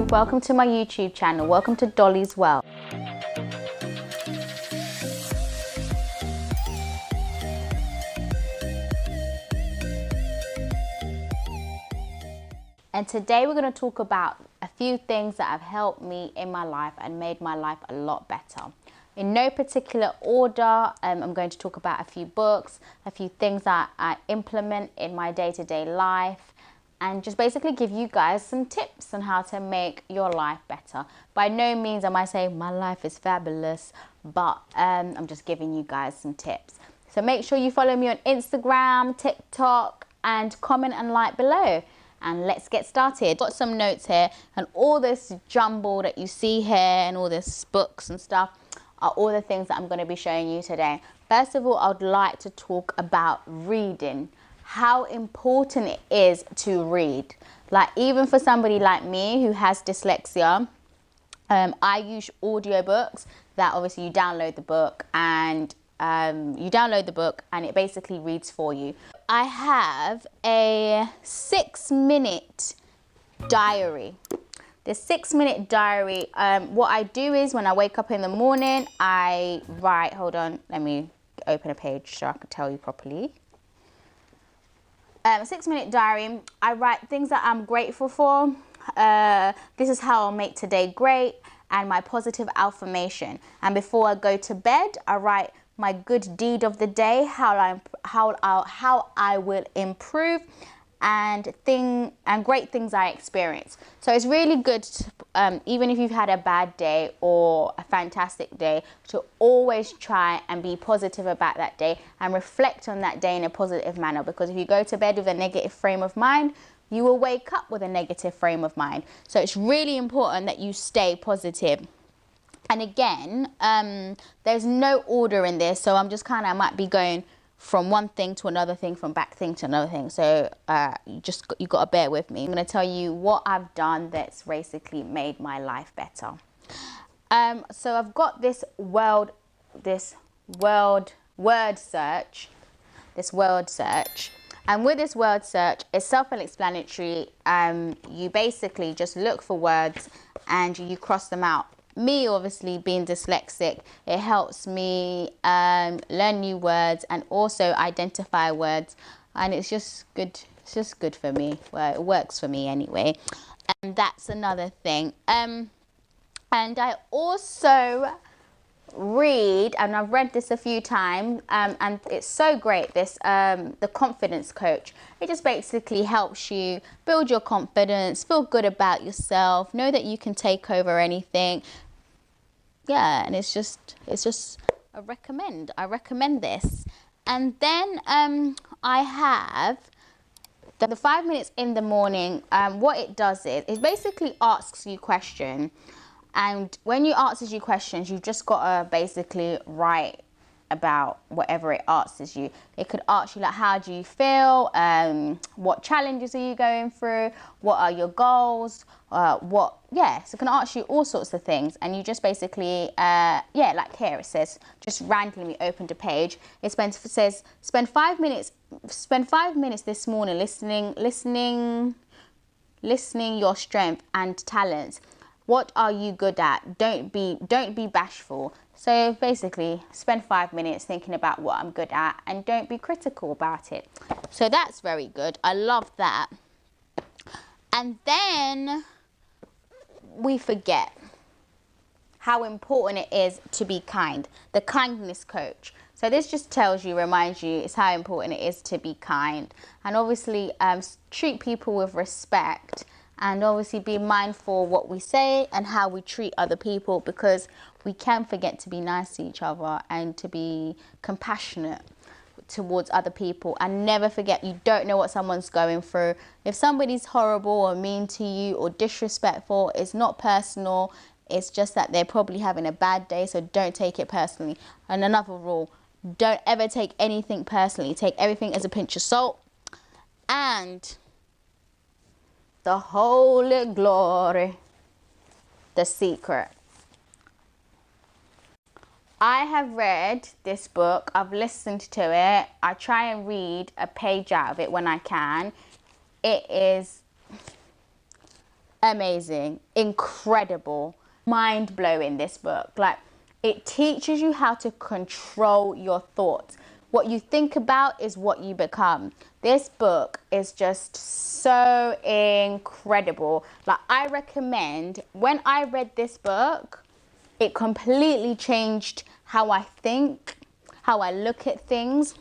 welcome to my YouTube channel. Welcome to Dolly's World. And today we're going to talk about a few things that have helped me in my life and made my life a lot better. In no particular order, I'm going to talk about a few books, a few things that I implement in my day-to-day life, and just basically give you guys some tips on how to make your life better. By no means am I saying my life is fabulous, but I'm just giving you guys some tips. So make sure you follow me on Instagram, TikTok, and comment and like below. And let's get started. Got some notes here, and all this jumble that you see here and all this books and stuff are all the things that I'm going to be showing you today. First of all, I would like to talk about reading. How important it is to read. Like, even for somebody like me who has dyslexia, I use audiobooks that obviously you download the book and it basically reads for you. I have a 6-minute diary. The 6-minute diary, what I do is when I wake up in the morning, I write, hold on, let me open a page so I can tell you properly. 6-minute diary, I write things that I'm grateful for. This is how I'll make today great, and my positive affirmation. And before I go to bed, I write my good deed of the day, how I will improve, and great things I experience. So it's really good, even if you've had a bad day or a fantastic day, to always try and be positive about that day and reflect on that day in a positive manner. Because if you go to bed with a negative frame of mind, you will wake up with a negative frame of mind. So it's really important that you stay positive. And again, there's no order in this, so I'm just I might be going from one thing to another thing, from back thing to another thing. So you got to bear with me. I'm going to tell you what I've done that's basically made my life better. So I've got this word search. And with this word search, it's self-explanatory. You basically just look for words and you cross them out. Me, obviously, being dyslexic, it helps me learn new words and also identify words, and it's just good. It's just good for me. Well, it works for me anyway, and that's another thing. And I also read, and I've read this a few times, and it's so great, this The Confidence Coach. It just basically helps you build your confidence, feel good about yourself, know that you can take over anything. Yeah, and it's just I recommend this. And then I have the 5 minutes in the morning. What it does is it basically asks you questions. And when you answers you questions, you've just got to basically write about whatever it asks you. It could ask you like, how do you feel? What challenges are you going through? What are your goals? So it can ask you all sorts of things, and you just basically, like here it says, just randomly opened a page. It says spend 5 minutes this morning listening your strength and talents. What are you good at? Don't be bashful. So basically, spend 5 minutes thinking about what I'm good at and don't be critical about it. So that's very good. I love that. And then we forget how important it is to be kind. The Kindness Coach. So this just reminds you, it's how important it is to be kind. And obviously, treat people with respect. And obviously be mindful what we say and how we treat other people, because we can forget to be nice to each other and to be compassionate towards other people. And never forget, you don't know what someone's going through. If somebody's horrible or mean to you or disrespectful, it's not personal. It's just that they're probably having a bad day, so don't take it personally. And another rule, don't ever take anything personally. Take everything as a pinch of salt. And the Holy Glory, The Secret. I have read this book. I've listened to it. I try and read a page out of it when I can. It is amazing, incredible, mind-blowing, this book. Like, it teaches you how to control your thoughts. What you think about is what you become. This book is just so incredible. Like, I recommend, when I read this book, it completely changed how I think, how I look at things.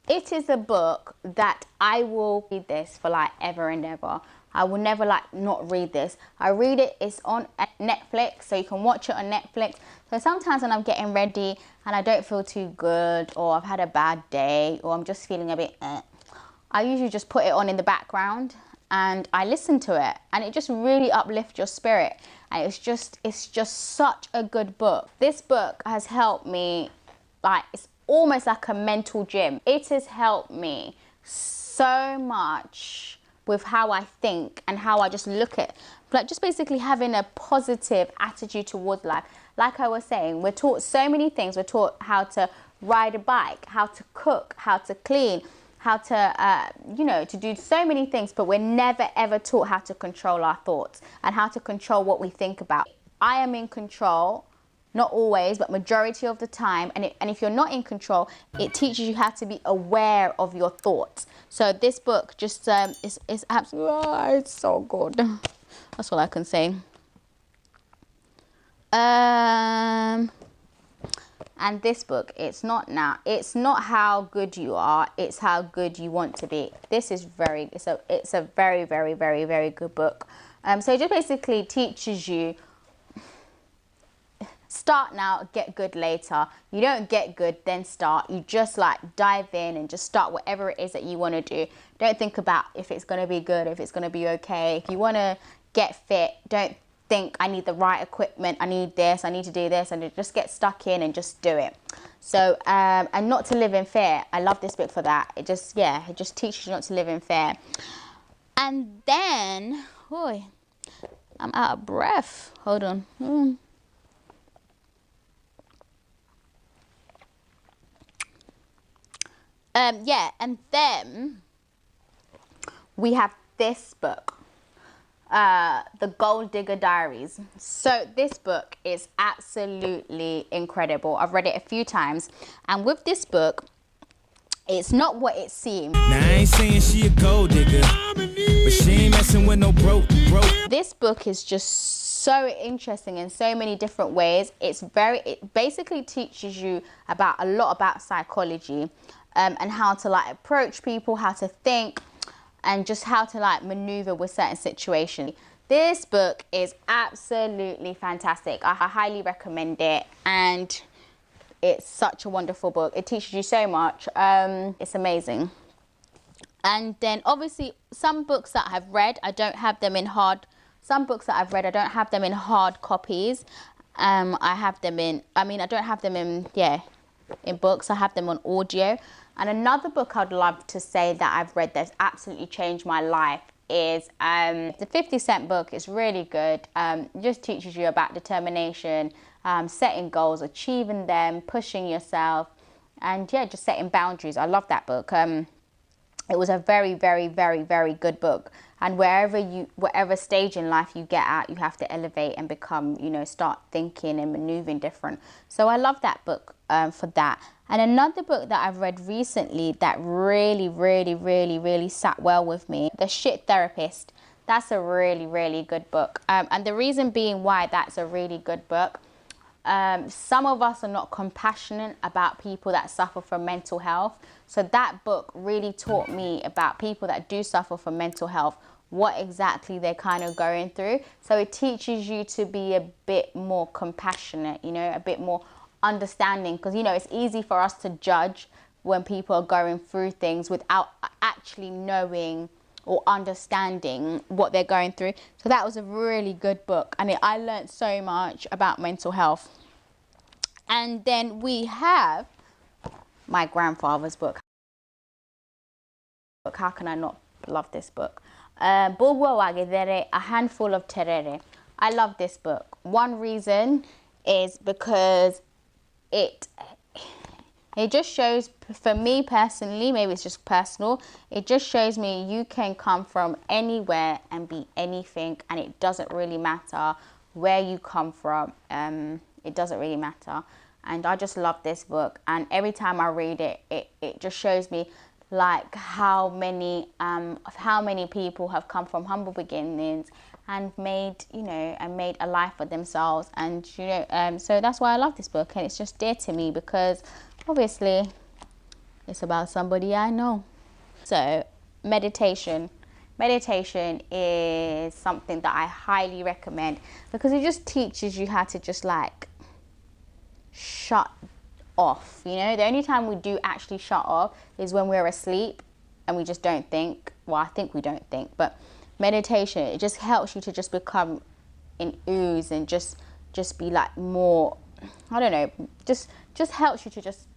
It is a book that I will read this for like ever and ever. I will never like not read this. I read it, it's on Netflix, so you can watch it on Netflix. So sometimes when I'm getting ready and I don't feel too good, or I've had a bad day, or I'm just feeling a bit I usually just put it on in the background and I listen to it, and it just really uplifts your spirit. And it's just such a good book. This book has helped me, like, it's almost like a mental gym. It has helped me so much with how I think and how I just look at, like, just basically having a positive attitude towards life. Like I was saying, we're taught so many things. We're taught how to ride a bike, how to cook, how to clean, how to, to do so many things, but we're never ever taught how to control our thoughts and how to control what we think about. I am in control. Not always, but majority of the time. And if you're not in control, it teaches you how to be aware of your thoughts. So this book just is absolutely, it's so good. That's all I can say. And this book, it's not how good you are, it's how good you want to be. This is it's a very, very, very, very good book. So it just basically teaches you, start now, get good later. You don't get good, then start. You just like dive in and just start whatever it is that you want to do. Don't think about if it's going to be good, if it's going to be okay. If you want to get fit, don't think I need the right equipment, I need this, I need to do this, and just get stuck in and just do it. So, and not to live in fear. I love this book for that. It just teaches you not to live in fear. And then, I'm out of breath. Hold on. And then we have this book, The Gold Digger Diaries. So this book is absolutely incredible. I've read it a few times, and with this book, it's not what it seems. Now I ain't saying she a gold digger, but she ain't messing with no broke. This book is just so interesting in so many different ways. It basically teaches you a lot about psychology. And how to like approach people, how to think, and just how to like maneuver with certain situations. This book is absolutely fantastic. I highly recommend it, and it's such a wonderful book. It teaches you so much. It's amazing. And then obviously some books that I've read, I don't have them in hard. Some books that I've read, I don't have them in hard copies. I don't have them in books. I have them on audio. And another book I'd love to say that I've read that's absolutely changed my life is the 50 Cent book. It's really good. It just teaches you about determination, setting goals, achieving them, pushing yourself, and just setting boundaries. I love that book. It was a very, very, very, very good book. And whatever stage in life you get at, you have to elevate and become, start thinking and maneuvering different. So I love that book for that. And another book that I've read recently that really, really, really, really sat well with me, The Shit Therapist. That's a really, really good book. And the reason being why that's a really good book, some of us are not compassionate about people that suffer from mental health. So that book really taught me about people that do suffer from mental health, what exactly they're kind of going through. So it teaches you to be a bit more compassionate, a bit more understanding, because it's easy for us to judge when people are going through things without actually knowing or understanding what they're going through. So that was a really good book, and I learned so much about mental health. And then we have my grandfather's book. How can I not love this book? Bogwa Wagedere, A Handful of Terere. I love this book. One reason is because It just shows, for me personally, maybe it's just personal, it just shows me you can come from anywhere and be anything, and it doesn't really matter where you come from. It doesn't really matter. And I just love this book, and every time I read it, it just shows me like how many people have come from humble beginnings and made, you know, and made a life for themselves. And you know, so that's why I love this book, and it's just dear to me because obviously it's about somebody I know. So meditation is something that I highly recommend because it just teaches you how to just like shut off. You know, the only time we do actually shut off is when we're asleep and we just don't think. Well, I think we don't think, but meditation, it just helps you to just become in ooze and just be like more, I don't know, just helps you to just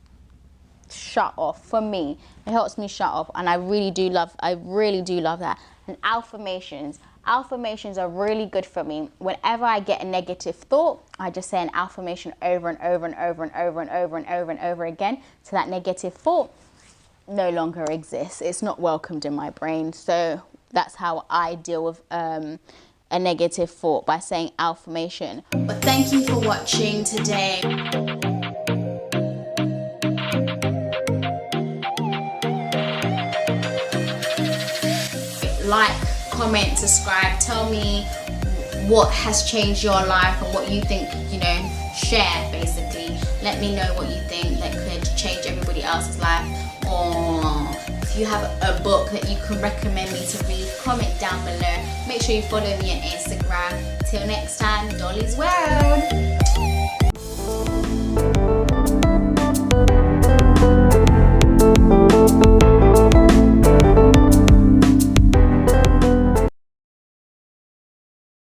shut off. For me, it helps me shut off, and I really do love that. And affirmations are really good for me. Whenever I get a negative thought, I just say an affirmation over and over and over and over and over and over and over again, so that negative thought no longer exists. It's not welcomed in my brain. So that's how I deal with a negative thought, by saying affirmation. But thank you for watching today. Like, comment, subscribe. Tell me what has changed your life and what you think, you know, share basically. Let me know what you think that could change everybody else's life. Or if you have a book that you can recommend me to read, comment down below. Make sure you follow me on Instagram. Till next time, Dolly's World.